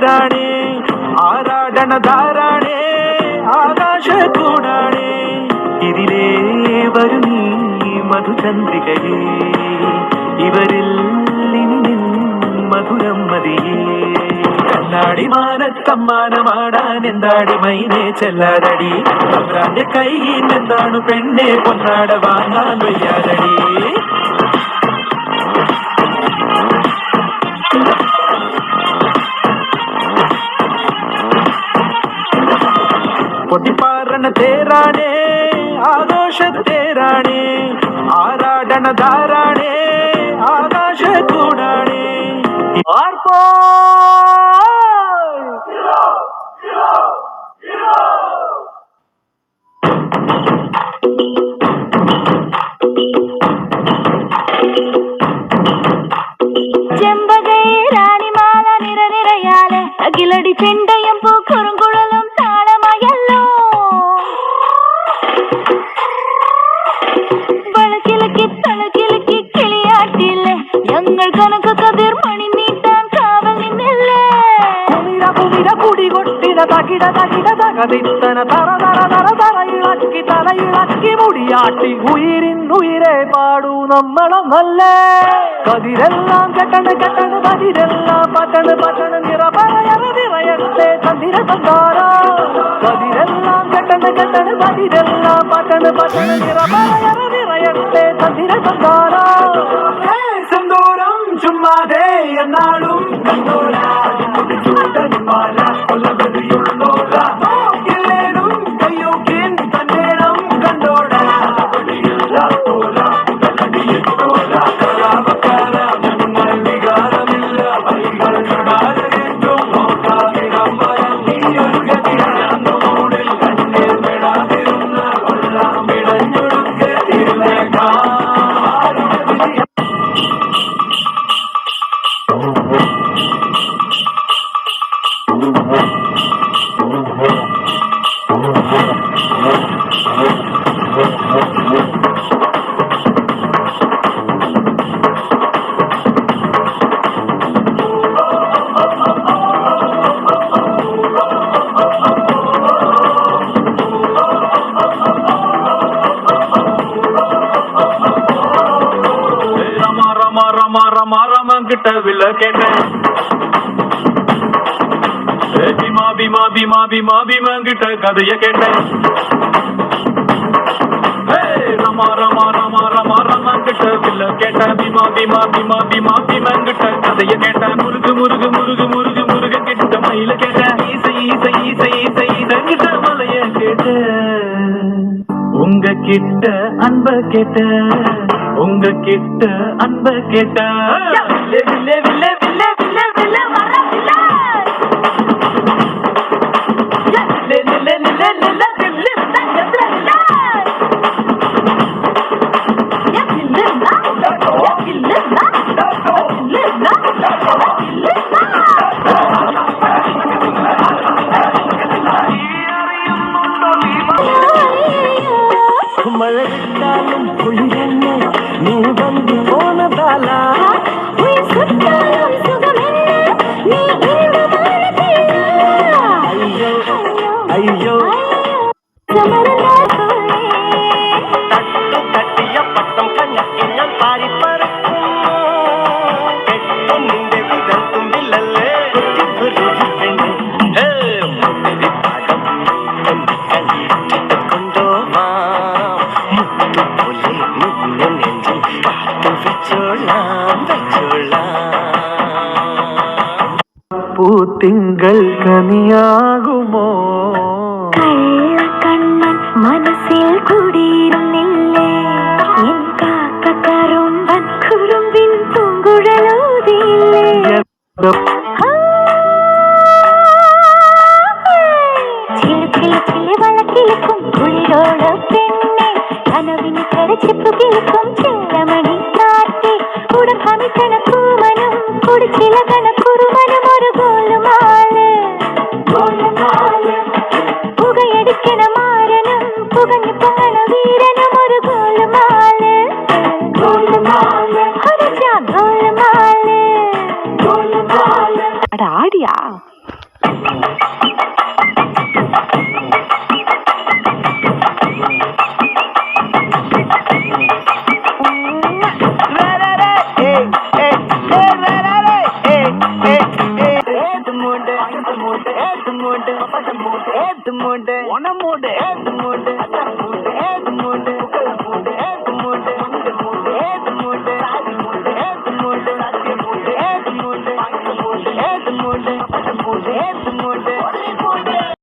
തേരാണേ ആരാടണ ധാരാണേ ആകാശ കൂടാണേ ഇതിലേ വരും നീ മധുചന്ദ്രികയേ ഇവരിൽ ഇനി മധുരം മതിയേ കണ്ണാടി മാനത്തമ്മാനമാടാൻ എന്താടി മൈനെ ചെല്ലാതടി അവരാന്റെ കയ്യിൽ എന്താണ് പെണ്ണെ പൊന്നാട വാങ്ങാൻ വയ്യാതടി പൊട്ടിപ്പാറണ തേരാണേ ആഘോഷത്തേരാണേ ആരാടണ ധാരാണേ ആകാശ കൂടാണേ ചെമ്പകയെ റാണിമാല നിരനിരയാലെ അകിലടി ചെണ്ടയും പൂക്കുറുങ്കുഴലും താളമയല്ലോ വളക്കിലക്കി തളക്കിലക്കി കിളിയാട്ടില്ലേ ഞങ്ങൾ കനക കതിർ മണി നീട്ടാൻ കാവൽ നിന്നില്ലേ കുടികൊട്ടിന തകിട തകിട തകതിത്തന തറ തറ തറ തറ ഇളക്കി തല ഇളക്കി മുടിയാട്ടി ഉയിരിന്നുയിരെ പാടൂ നമ്മളൊന്നല്ലേ കതിരെല്ലാം കെട്ടണ് കെട്ടണ് കതിരെല്ലാം പട്ടണ് പട്ടണ് നിറയട്ടെ തന്തിര തന്താര കതിരെല്ലാം കെട്ടണ് കെട്ടണ് കതിരെല്ലാം പട്ടണ് പട്ടണ് നിറയട്ടെ തന്തിര തന്താര സന്തോരം ചുമ്മാതെ എന്നാളും കണ്ടോര கிட்ட வில்ல கேட்டேன் பீமா பீமா பீமா பீமா பீமா கிட்ட கதைய கேட்டேன் ரமா ரமா ரமா ரமா ரமா கிட்ட வில்ல கேட்டேன் பீமா பீமா பீமா பீமா பீமா கிட்ட கதைய கேட்டேன் முருகு முருகு முருகு முருகு முருக கிட்ட மயில கேட்டேன் ஈசை ஈசை ஈசை ஈசை ஈசங்கிட்ட மலைய கேட்டேன் உங்க கிட்ட அன்ப கேட்ட உங்க கிட்ட அன்ப கேட்ட வில்லே வில்லே வில்லே வில்லே வில்லே வர வில்லே லே லே லே லே லே வில்லே தங்கத்துல வில்லே யா வில்லே நா யா வில்லே நா வில்லே நா வில்லே நா மழை விட்டாலும் குளிரன்னே நீ வந்து போனதாலா ஐயோ തട്ടിയ പട്ടം കണ്ണക്കി ഞാൻ പാരിപ്പറക്കും കെട്ടും നിന്റെ വിരൽ തുമ്പിലല്ലേ കൊണ്ടോവാ മുത്തുപോലെ നിന്നെ നെഞ്ചിൽ കാത്തു വെച്ചോളാം പൂത്തിങ്കൾ കനിയാകുമോ കണ്ണൻ മനസ്സിൽ കുടിയിരുന്നില്ലേ എൻ കാക്കറുമ്പൻ കുറുമ്പിൻ പൂങ്കുഴലൂതിയില്ലേ ചിലുക്കിലുക്കിലെ വളക്കിലുക്കും കുളിരോള പെണ്ണെ കനവിന് കരച്ചിപ്പു കിളുക്കും ചെല്ലമണി കാറ്റി കുടക്കമി കണക്കൂമനും കുടിച്ചില കണക്കുറുമനും ഒരു ഗോലുമാല് പുകയടിക്കണ മാരനും പുകഞ്ഞു പൊങ്ങണ വീരനും ഒരു ഗോലുമാല് ഗോലുമാല് അടാടിയാ ஏத்து மூடு உன மூடு ஏத்து மூடு